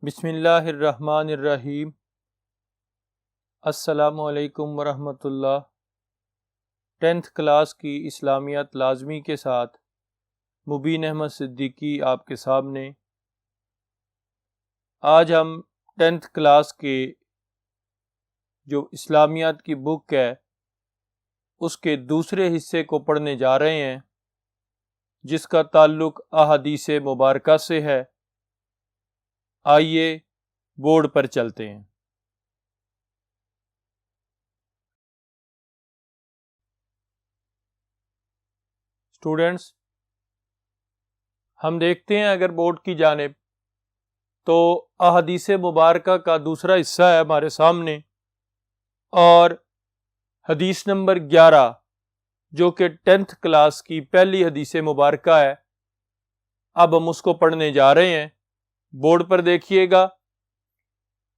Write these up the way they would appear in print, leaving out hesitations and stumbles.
بسم اللہ الرحمن الرحیم۔ السلام علیکم ورحمۃ اللہ۔ 10th کلاس کی اسلامیات لازمی کے ساتھ مبین احمد صدیقی آپ کے سامنے۔ آج ہم 10th کلاس کے جو اسلامیات کی بک ہے اس کے دوسرے حصے کو پڑھنے جا رہے ہیں، جس کا تعلق احادیث مبارکہ سے ہے۔ آئیے بورڈ پر چلتے ہیں۔ اسٹوڈنٹس، ہم دیکھتے ہیں اگر بورڈ کی جانب تو احادیث مبارکہ کا دوسرا حصہ ہے ہمارے سامنے، اور حدیث نمبر 11 جو کہ 10th کلاس کی پہلی حدیث مبارکہ ہے، اب ہم اس کو پڑھنے جا رہے ہیں۔ بورڈ پر دیکھیے گا،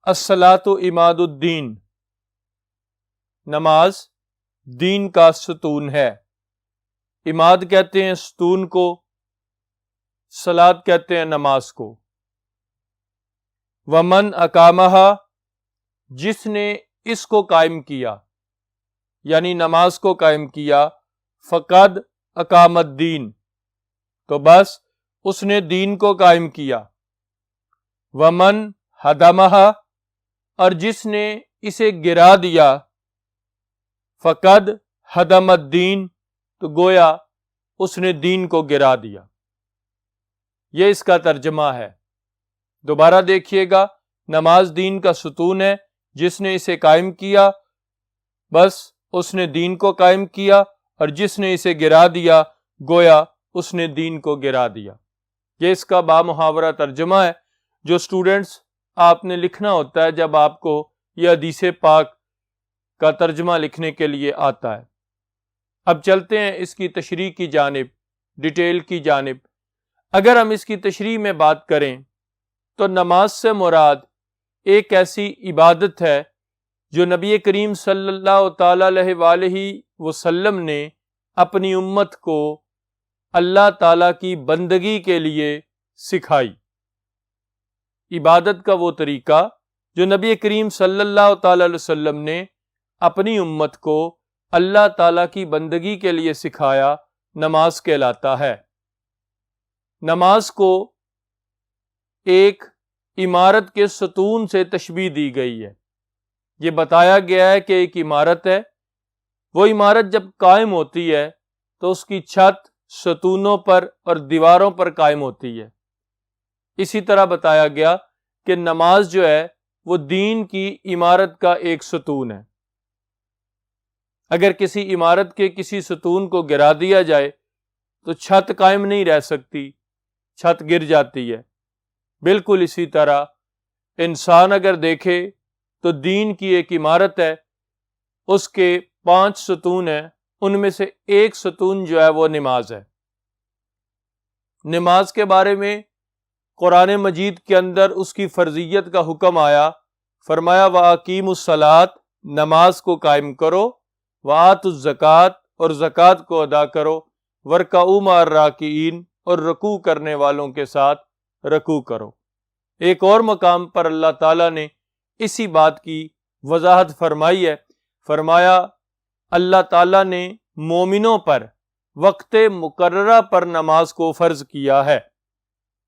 الصلاۃ عماد الدین، نماز دین کا ستون ہے۔ عماد کہتے ہیں ستون کو، صلاۃ کہتے ہیں نماز کو۔ ومن اقامہا، جس نے اس کو قائم کیا یعنی نماز کو قائم کیا، فقد اقام الدین، تو بس اس نے دین کو قائم کیا۔ ومن ہدمہا، اور جس نے اسے گرا دیا، فقد ہدم الدین، تو گویا اس نے دین کو گرا دیا۔ یہ اس کا ترجمہ ہے۔ دوبارہ دیکھیے گا، نماز دین کا ستون ہے، جس نے اسے قائم کیا بس اس نے دین کو قائم کیا، اور جس نے اسے گرا دیا گویا اس نے دین کو گرا دیا۔ یہ اس کا بامحاورہ ترجمہ ہے جو سٹوڈنٹس آپ نے لکھنا ہوتا ہے جب آپ کو یہ حدیث پاک کا ترجمہ لکھنے کے لیے آتا ہے۔ اب چلتے ہیں اس کی تشریح کی جانب، ڈیٹیل کی جانب۔ اگر ہم اس کی تشریح میں بات کریں تو نماز سے مراد ایک ایسی عبادت ہے جو نبی کریم صلی اللہ تعالی علیہ وآلہ وسلم نے اپنی امت کو اللہ تعالی کی بندگی کے لیے سکھائی۔ عبادت کا وہ طریقہ جو نبی کریم صلی اللہ تعالی علیہ وسلم نے اپنی امت کو اللہ تعالی کی بندگی کے لیے سکھایا، نماز کہلاتا ہے۔ نماز کو ایک عمارت کے ستون سے تشبیہ دی گئی ہے۔ یہ بتایا گیا ہے کہ ایک عمارت ہے، وہ عمارت جب قائم ہوتی ہے تو اس کی چھت ستونوں پر اور دیواروں پر قائم ہوتی ہے۔ اسی طرح بتایا گیا کہ نماز جو ہے وہ دین کی عمارت کا ایک ستون ہے۔ اگر کسی عمارت کے کسی ستون کو گرا دیا جائے تو چھت قائم نہیں رہ سکتی، چھت گر جاتی ہے۔ بالکل اسی طرح انسان اگر دیکھے تو دین کی ایک عمارت ہے، اس کے 5 ستون ہیں، ان میں سے ایک ستون جو ہے وہ نماز ہے۔ نماز کے بارے میں قرآن مجید کے اندر اس کی فرضیت کا حکم آیا، فرمایا وَأَقِیمُوا الصَّلَاةَ، نماز کو قائم کرو، وَآتُوا الزَّکَاةَ، اور زکوٰۃ کو ادا کرو، وَارْکَعُوا مَعَ الرَّاکِعِینَ، اور رکوع کرنے والوں کے ساتھ رکوع کرو۔ ایک اور مقام پر اللہ تعالیٰ نے اسی بات کی وضاحت فرمائی ہے، فرمایا اللہ تعالیٰ نے مومنوں پر وقت مقررہ پر نماز کو فرض کیا ہے۔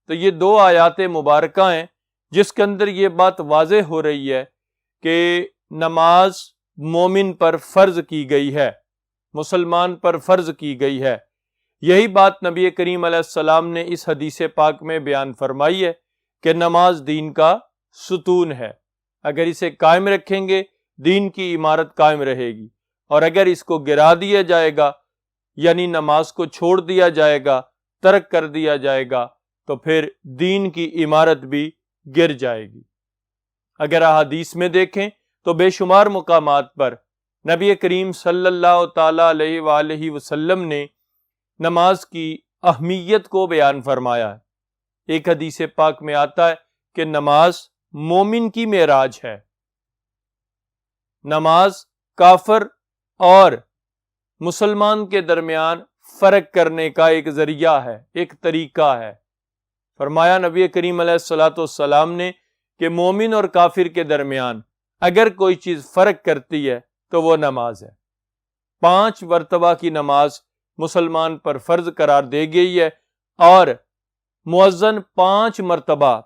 تو یہ 2 آیات مبارکہ ہیں جس کے اندر یہ بات واضح ہو رہی ہے کہ نماز مومن پر فرض کی گئی ہے، مسلمان پر فرض کی گئی ہے۔ یہی بات نبی کریم علیہ السلام نے اس حدیث پاک میں بیان فرمائی ہے کہ نماز دین کا ستون ہے۔ اگر اسے قائم رکھیں گے دین کی عمارت قائم رہے گی، اور اگر اس کو گرا دیا جائے گا یعنی نماز کو چھوڑ دیا جائے گا، ترک کر دیا جائے گا، تو پھر دین کی عمارت بھی گر جائے گی۔ اگر احادیث میں دیکھیں تو بے شمار مقامات پر نبی کریم صلی اللہ تعالی علیہ وآلہ وسلم نے نماز کی اہمیت کو بیان فرمایا ہے۔ ایک حدیث پاک میں آتا ہے کہ نماز مومن کی معراج ہے۔ نماز کافر اور مسلمان کے درمیان فرق کرنے کا ایک ذریعہ ہے، ایک طریقہ ہے۔ فرمایا نبی کریم علیہ الصلوۃ والسلام نے کہ مومن اور کافر کے درمیان اگر کوئی چیز فرق کرتی ہے تو وہ نماز ہے۔ 5 مرتبہ کی نماز مسلمان پر فرض قرار دے گئی ہے، اور مؤذن 5 مرتبہ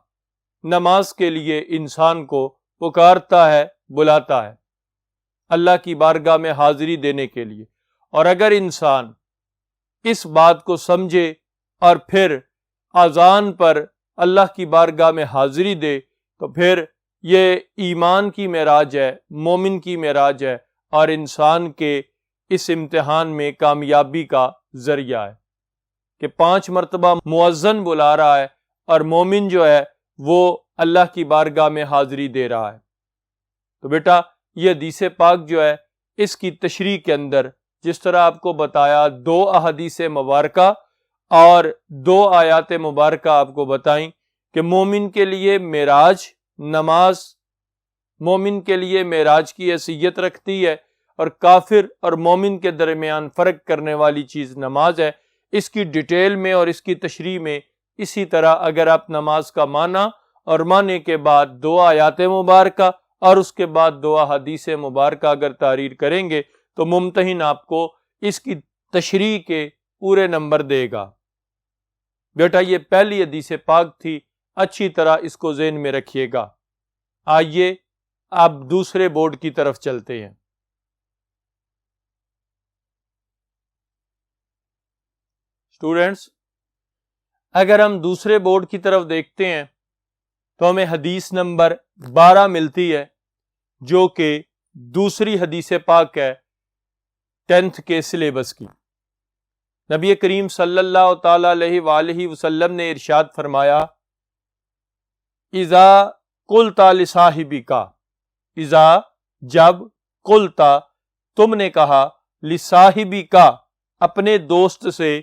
نماز کے لیے انسان کو پکارتا ہے، بلاتا ہے اللہ کی بارگاہ میں حاضری دینے کے لیے۔ اور اگر انسان اس بات کو سمجھے اور پھر اذان پر اللہ کی بارگاہ میں حاضری دے تو پھر یہ ایمان کی معراج ہے، مومن کی معراج ہے، اور انسان کے اس امتحان میں کامیابی کا ذریعہ ہے کہ 5 مرتبہ مؤذن بلا رہا ہے اور مومن جو ہے وہ اللہ کی بارگاہ میں حاضری دے رہا ہے۔ تو بیٹا یہ حدیث پاک جو ہے اس کی تشریح کے اندر جس طرح آپ کو بتایا 2 احادیث مبارکہ اور 2 آیات مبارکہ آپ کو بتائیں کہ مومن کے لیے معراج نماز مومن کے لیے معراج کی حیثیت رکھتی ہے، اور کافر اور مومن کے درمیان فرق کرنے والی چیز نماز ہے۔ اس کی ڈیٹیل میں اور اس کی تشریح میں اسی طرح اگر آپ نماز کا معنی اور معنی کے بعد 2 آیات مبارکہ اور اس کے بعد 2 احادیث مبارکہ اگر تحریر کریں گے تو ممتحن آپ کو اس کی تشریح کے پورے نمبر دے گا۔ بیٹا یہ پہلی حدیث پاک تھی، اچھی طرح اس کو ذہن میں رکھیے گا۔ آئیے اب دوسرے بورڈ کی طرف چلتے ہیں۔ اسٹوڈینٹس اگر ہم دوسرے بورڈ کی طرف دیکھتے ہیں تو ہمیں حدیث نمبر 12 ملتی ہے جو کہ دوسری حدیث پاک ہے 10th کے سلیبس کی۔ نبی کریم صلی اللہ تعالی علیہ وآلہ وسلم نے ارشاد فرمایا اذا قلت لصاحبک، اذا جب قلت تم نے کہا لصاحبک اپنے دوست سے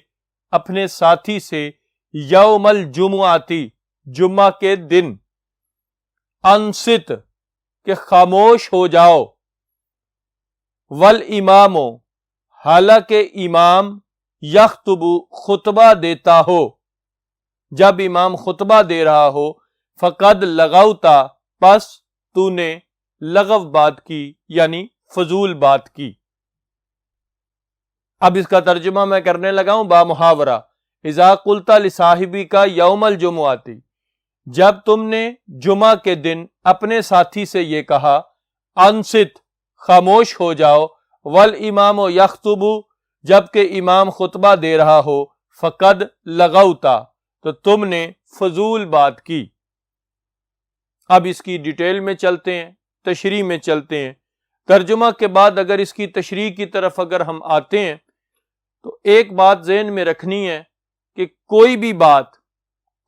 اپنے ساتھی سے یوم الجمعاتی جمعہ کے دن انصت کہ خاموش ہو جاؤ، والامام حالانکہ امام یخطب خطبہ دیتا ہو، جب امام خطبہ دے رہا ہو فقد لغوتا پس تو نے لغو بات کی یعنی فضول بات کی۔ اب اس کا ترجمہ میں کرنے لگا ہوں با محاورہ۔ اذا قلت لصاحبک یوم الجمعاتی، جب تم نے جمعہ کے دن اپنے ساتھی سے یہ کہا انصت خاموش ہو جاؤ، والامام یخطب جبکہ امام خطبہ دے رہا ہو، فقد لغوتا تو تم نے فضول بات کی۔ اب اس کی ڈیٹیل میں چلتے ہیں، تشریح میں چلتے ہیں۔ ترجمہ کے بعد اگر اس کی تشریح کی طرف اگر ہم آتے ہیں تو ایک بات ذہن میں رکھنی ہے کہ کوئی بھی بات،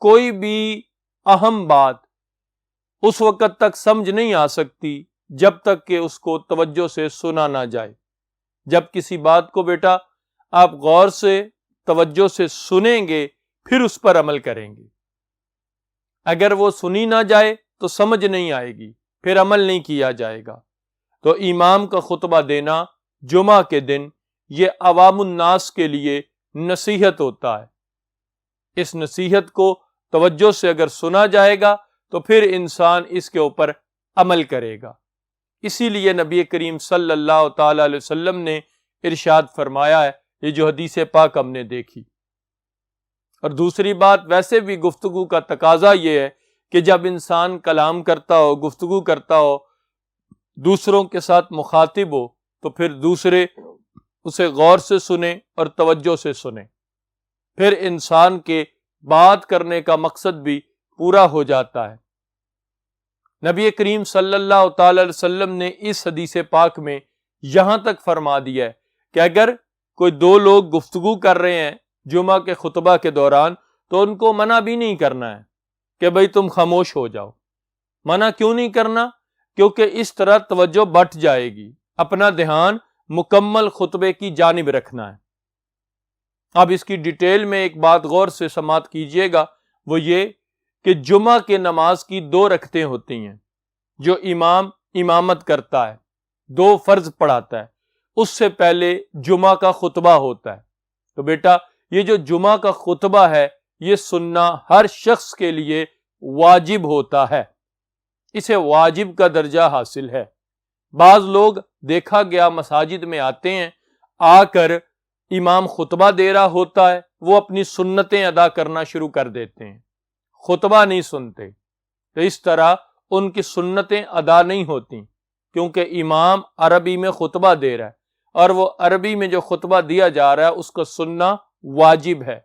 کوئی بھی اہم بات اس وقت تک سمجھ نہیں آ سکتی جب تک کہ اس کو توجہ سے سنا نہ جائے۔ جب کسی بات کو بیٹا آپ غور سے توجہ سے سنیں گے پھر اس پر عمل کریں گے۔ اگر وہ سنی نہ جائے تو سمجھ نہیں آئے گی، پھر عمل نہیں کیا جائے گا۔ تو امام کا خطبہ دینا جمعہ کے دن یہ عوام الناس کے لیے نصیحت ہوتا ہے۔ اس نصیحت کو توجہ سے اگر سنا جائے گا تو پھر انسان اس کے اوپر عمل کرے گا۔ اسی لیے نبی کریم صلی اللہ تعالی علیہ وسلم نے ارشاد فرمایا ہے، یہ جو حدیث پاک ہم نے دیکھی۔ اور دوسری بات ویسے بھی گفتگو کا تقاضا یہ ہے کہ جب انسان کلام کرتا ہو، گفتگو کرتا ہو، دوسروں کے ساتھ مخاطب ہو تو پھر دوسرے اسے غور سے سنیں اور توجہ سے سنیں، پھر انسان کے بات کرنے کا مقصد بھی پورا ہو جاتا ہے۔ نبی کریم صلی اللہ تعالی علیہ وسلم نے اس حدیث پاک میں یہاں تک فرما دیا ہے کہ اگر کوئی 2 لوگ گفتگو کر رہے ہیں جمعہ کے خطبہ کے دوران تو ان کو منع بھی نہیں کرنا ہے کہ بھئی تم خاموش ہو جاؤ۔ منع کیوں نہیں کرنا؟ کیونکہ اس طرح توجہ بٹ جائے گی، اپنا دھیان مکمل خطبے کی جانب رکھنا ہے۔ اب اس کی ڈیٹیل میں ایک بات غور سے سماعت کیجئے گا، وہ یہ کہ جمعہ کے نماز کی 2 رکعتیں ہوتی ہیں جو امام امامت کرتا ہے، 2 فرض پڑھاتا ہے، اس سے پہلے جمعہ کا خطبہ ہوتا ہے۔ تو بیٹا یہ جو جمعہ کا خطبہ ہے یہ سننا ہر شخص کے لیے واجب ہوتا ہے۔ اسے واجب کا درجہ حاصل ہے۔ بعض لوگ دیکھا گیا مساجد میں آتے ہیں، آ کر امام خطبہ دے رہا ہوتا ہے، وہ اپنی سنتیں ادا کرنا شروع کر دیتے ہیں، خطبہ نہیں سنتے، تو اس طرح ان کی سنتیں ادا نہیں ہوتی، کیونکہ امام عربی میں خطبہ دے رہا ہے اور وہ عربی میں جو خطبہ دیا جا رہا ہے اس کو سننا واجب ہے۔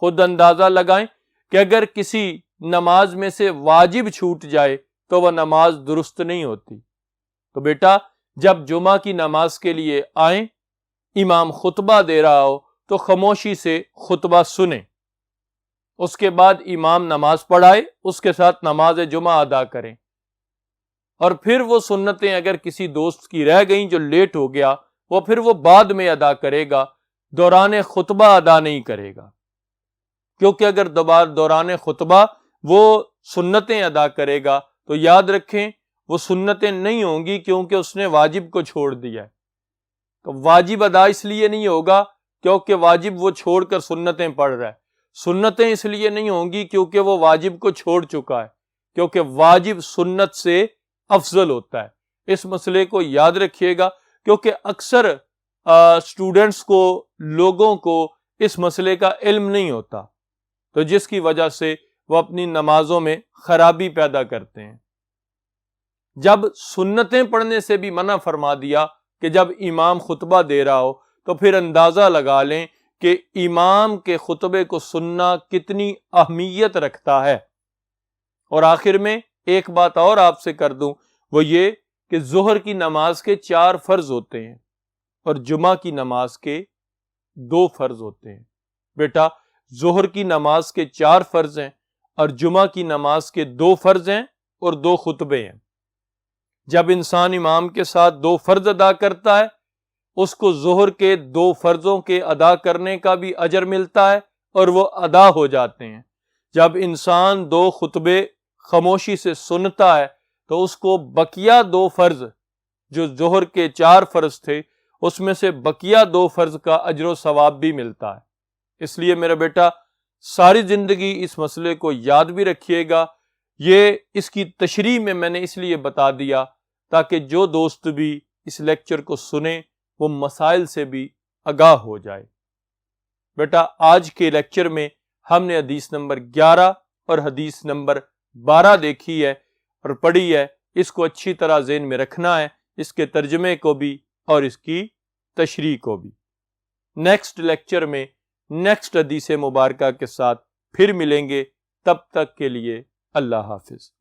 خود اندازہ لگائیں کہ اگر کسی نماز میں سے واجب چھوٹ جائے تو وہ نماز درست نہیں ہوتی۔ تو بیٹا جب جمعہ کی نماز کے لیے آئیں، امام خطبہ دے رہا ہو تو خاموشی سے خطبہ سنیں، اس کے بعد امام نماز پڑھائے، اس کے ساتھ نماز جمعہ ادا کریں، اور پھر وہ سنتیں اگر کسی دوست کی رہ گئیں جو لیٹ ہو گیا، پھر وہ بعد میں ادا کرے گا، دوران خطبہ ادا نہیں کرے گا، کیونکہ اگر دوران خطبہ وہ سنتیں ادا کرے گا تو یاد رکھیں وہ سنتیں نہیں ہوں گی، کیونکہ اس نے واجب کو چھوڑ دیا ہے۔ تو واجب ادا اس لیے نہیں ہوگا کیونکہ واجب وہ چھوڑ کر سنتیں پڑھ رہا ہے، سنتیں اس لیے نہیں ہوں گی کیونکہ وہ واجب کو چھوڑ چکا ہے، کیونکہ واجب سنت سے افضل ہوتا ہے۔ اس مسئلے کو یاد رکھیے گا، کیونکہ اکثر اسٹوڈنٹس کو، لوگوں کو اس مسئلے کا علم نہیں ہوتا، تو جس کی وجہ سے وہ اپنی نمازوں میں خرابی پیدا کرتے ہیں۔ جب سنتیں پڑھنے سے بھی منع فرما دیا کہ جب امام خطبہ دے رہا ہو، تو پھر اندازہ لگا لیں کہ امام کے خطبے کو سننا کتنی اہمیت رکھتا ہے۔ اور آخر میں ایک بات اور آپ سے کر دوں، وہ یہ کہ ظہر کی نماز کے 4 فرض ہوتے ہیں اور جمعہ کی نماز کے 2 فرض ہوتے ہیں۔ بیٹا ظہر کی نماز کے 4 فرض ہیں اور جمعہ کی نماز کے 2 فرض ہیں اور 2 خطبے ہیں۔ جب انسان امام کے ساتھ 2 فرض ادا کرتا ہے، اس کو ظہر کے 2 فرضوں کے ادا کرنے کا بھی اجر ملتا ہے اور وہ ادا ہو جاتے ہیں۔ جب انسان 2 خطبے خاموشی سے سنتا ہے تو اس کو بقیہ 2 فرض جو ظہر کے 4 فرض تھے، اس میں سے بقیہ 2 فرض کا اجر و ثواب بھی ملتا ہے۔ اس لیے میرا بیٹا ساری زندگی اس مسئلے کو یاد بھی رکھیے گا۔ یہ اس کی تشریح میں نے اس لیے بتا دیا تاکہ جو دوست بھی اس لیکچر کو سنیں وہ مسائل سے بھی آگاہ ہو جائے۔ بیٹا آج کے لیکچر میں ہم نے حدیث نمبر 11 اور حدیث نمبر 12 دیکھی ہے اور پڑھی ہے، اس کو اچھی طرح ذہن میں رکھنا ہے، اس کے ترجمے کو بھی اور اس کی تشریح کو بھی۔ نیکسٹ لیکچر میں نیکسٹ حدیث مبارکہ کے ساتھ پھر ملیں گے، تب تک کے لیے اللہ حافظ۔